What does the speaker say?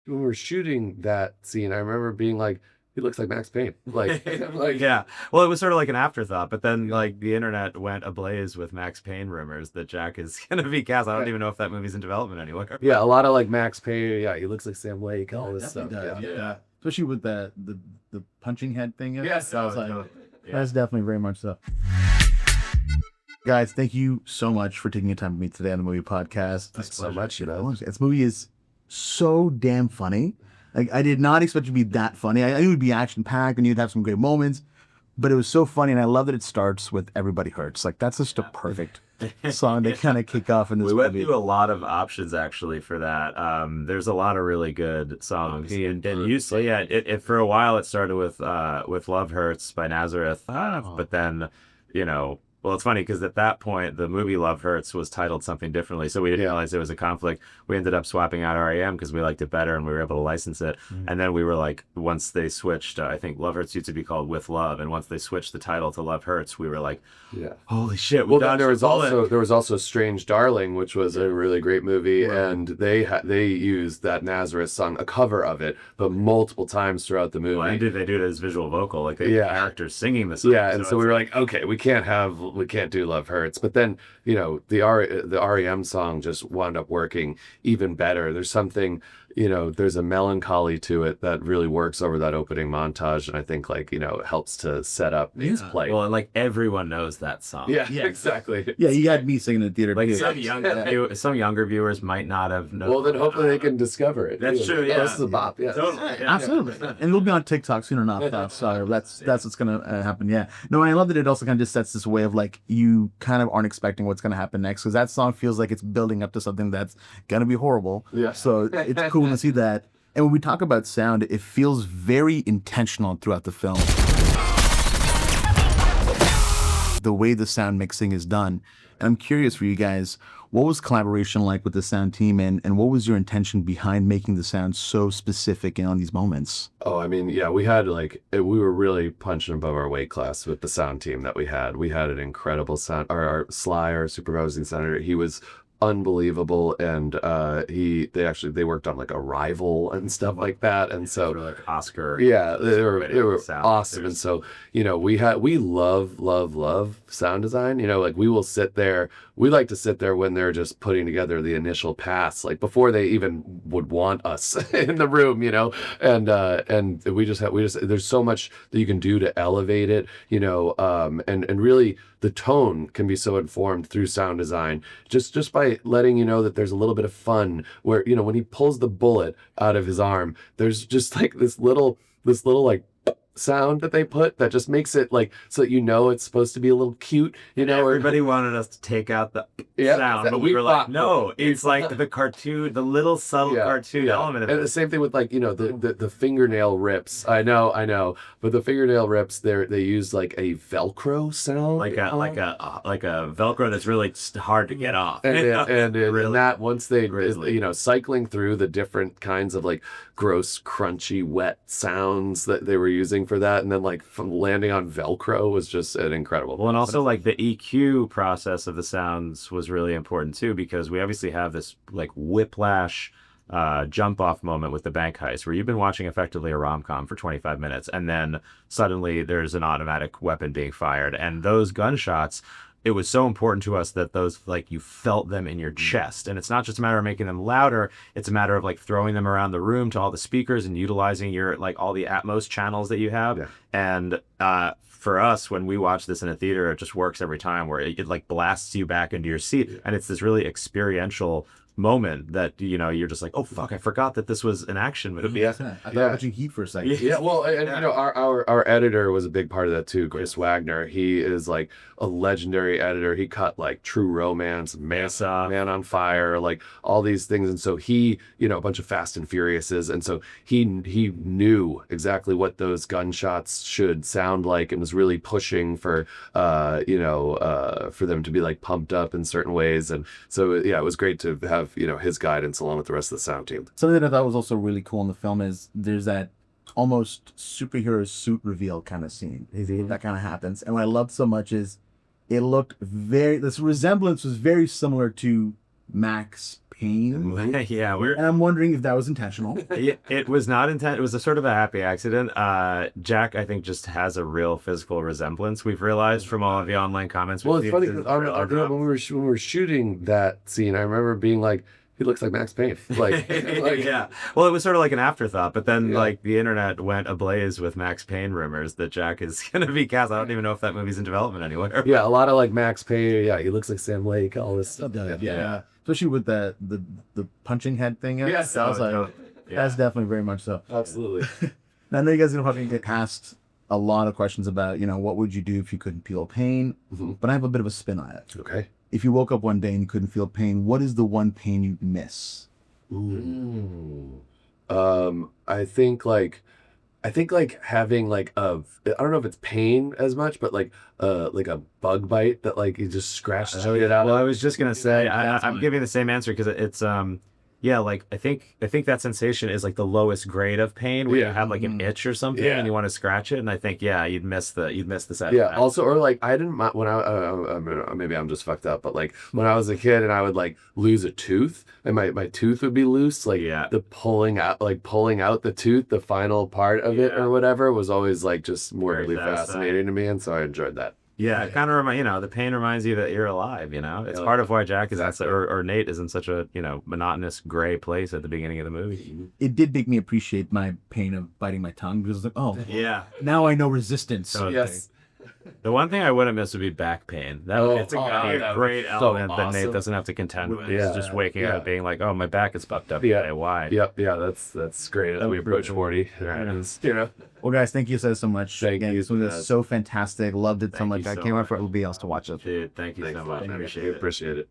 when we were shooting that scene, I remember being like, he looks like Max Payne. Like, like Yeah. Well, it was sort of like an afterthought, but then like the internet went ablaze with Max Payne rumors that Jack is gonna be cast. I don't even know if that movie's in development anywhere. yeah, a lot of like Max Payne. Yeah, he looks like Sam Lake, all this stuff. Definitely does, Yeah. yeah. Especially with the punching head thing. Yes. That was Oh, like, totally. Yeah. that's definitely very much so. Guys, thank you so much for taking your time with me today on the movie podcast. Thanks so much, you know. This movie is so damn funny. Like, I did not expect it to be that funny. I knew it would be action packed and you'd have some great moments, but it was so funny. And I love that it starts with "Everybody Hurts." Like, that's just a perfect song to kind of kick off in this We went movie. through a lot of options actually for that. There's a lot of really good songs, and usually, yeah, it for a while it started with "Love Hurts" by Nazareth, but then, you know. Well, it's funny because at that point, the movie Love Hurts was titled something differently. So we didn't realize there was a conflict. We ended up swapping out REM because we liked it better and we were able to license it. And then we were like, once they switched, I think Love Hurts used to be called With Love. And once they switched the title to Love Hurts, we were like, Yeah. holy shit. Well, then there was also Strange Darling, which was a really great movie, and they used that Nazareth song, a cover of it, but multiple times throughout the movie. Well, and did they do it as visual vocal? Like the characters singing the song. Yeah, and so we were like, okay, we can't do Love Hurts. But then, you know, the REM song just wound up working even better. There's something, you know, there's a melancholy to it that really works over that opening montage, and I think, like, you know, it helps to set up his play. Well, and like everyone knows that song. Yeah, exactly. Yeah, you had me singing in the theater. Like too. some younger viewers might not have known. Well, then hopefully they can discover it. That's true, yeah. This is a bop, yeah. Totally, yeah. Absolutely. And it'll be on TikTok soon enough. So that's what's going to happen. Yeah. No, and I love that it also kind of just sets this way of like, you kind of aren't expecting what's going to happen next, because that song feels like it's building up to something that's going to be horrible. Yeah. So it's cool to see that. And when we talk about sound, it feels very intentional throughout the film. The way the sound mixing is done. And I'm curious for you guys, what was collaboration like with the sound team, and what was your intention behind making the sound so specific and on these moments? Oh, I mean, yeah, we had we were really punching above our weight class with the sound team that we had. We had an incredible sound. Our Sly, our supervising senator, he was unbelievable, and they worked on like Arrival and stuff like that, and so like Oscar. Yeah, they were sound. awesome. And so, you know, we love sound design. You know, like we like to sit there when they're just putting together the initial pass, like before they even would want us in the room, you know, and we just there's so much that you can do to elevate it, you know, and really the tone can be so informed through sound design just by letting you know that there's a little bit of fun where, you know, when he pulls the bullet out of his arm, there's just like this little like sound that they put that just makes it like so that, you know, it's supposed to be a little cute, you know. Everybody wanted us to take out the sound, but we were like, no, it's like the cartoon, the little subtle cartoon element of and it. the same thing with, like, you know, the fingernail rips. I know, but the fingernail rips, they use like a Velcro sound, like a Velcro that's really hard to get off. And Really that once they, grisly. you know, cycling through the different kinds of like gross, crunchy, wet sounds that they were using for that, and then like from landing on Velcro was just an incredible. Well, and also like the EQ process of the sounds was really important too, because we obviously have this like whiplash jump off moment with the bank heist where you've been watching effectively a rom-com for 25 minutes and then suddenly there's an automatic weapon being fired, and those gunshots, it was so important to us that those, like, you felt them in your chest. And it's not just a matter of making them louder, it's a matter of like throwing them around the room to all the speakers and utilizing your, like, all the Atmos channels that you have. Yeah. And for us, when we watch this in a theater, it just works every time, where it like blasts you back into your seat. Yeah. And it's this really experiential moment that, you know, you're just like, oh fuck, I forgot that this was an action movie. I thought watching Heat for a second. Yeah, well, and you know, our editor was a big part of that too, Chris Wagner. He is like a legendary editor. He cut like True Romance, Mesa, Man on Fire, like all these things, and so he, you know, a bunch of Fast and Furiouses, and so he knew exactly what those gunshots should sound like, and was really pushing for for them to be like pumped up in certain ways, and so yeah, it was great to have, you know, his guidance along with the rest of the sound team. Something that I thought was also really cool in the film is there's that almost superhero suit reveal kind of scene that kind of happens, and what I loved so much is it looked this resemblance was very similar to Max Payne. Yeah, And I'm wondering if that was intentional. it was not intent. It was a sort of a happy accident. Jack, I think, just has a real physical resemblance. We've realized from all of the online comments. Well, it's funny because when we were shooting that scene, I remember being like, he looks like Max Payne. Like yeah. Well, it was sort of like an afterthought, but then like the internet went ablaze with Max Payne rumors that Jack is going to be cast. I don't even know if that movie's in development anywhere. Yeah, a lot of like Max Payne. Yeah, he looks like Sam Lake. All this stuff. Yeah. Especially with the punching head thing. Yes. That was like, that's definitely very much so. Absolutely. Now, I know you guys are going to get asked a lot of questions about, what would you do if you couldn't feel pain? But I have a bit of a spin on it. Okay. If you woke up one day and you couldn't feel pain, what is the one pain you'd miss? Ooh. I think like having like I don't know if it's pain as much, but like a bug bite that like you just scratched it out. Well, I was just gonna say I'm giving the same answer because it's like I think that sensation is like the lowest grade of pain where you have like an itch or something and you want to scratch it, and I think you'd miss the set. Yeah. Also, or like I didn't mind when I mean, maybe I'm just fucked up, but like when I was a kid and I would like lose a tooth and my tooth would be loose, like the pulling out the tooth, the final part of it or whatever was always like just morbidly fascinating to me, and so I enjoyed that. Yeah, it kind of the pain reminds you that you're alive, It's part of why Jack is or Nate is in such a, monotonous gray place at the beginning of the movie. It did make me appreciate my pain of biting my tongue because it's like, now I know resistance. So, yes. The one thing I wouldn't miss would be back pain. It's a great element that Nate doesn't have to contend with. It's just waking up being like, oh, my back is fucked up today. Why? Yep. Yeah, that's great. We approach 40. Well, guys, thank you so much. Thank you. This was so fantastic. Loved it so much. I can't wait for everybody else to watch it. Dude, thank you so much. I appreciate it.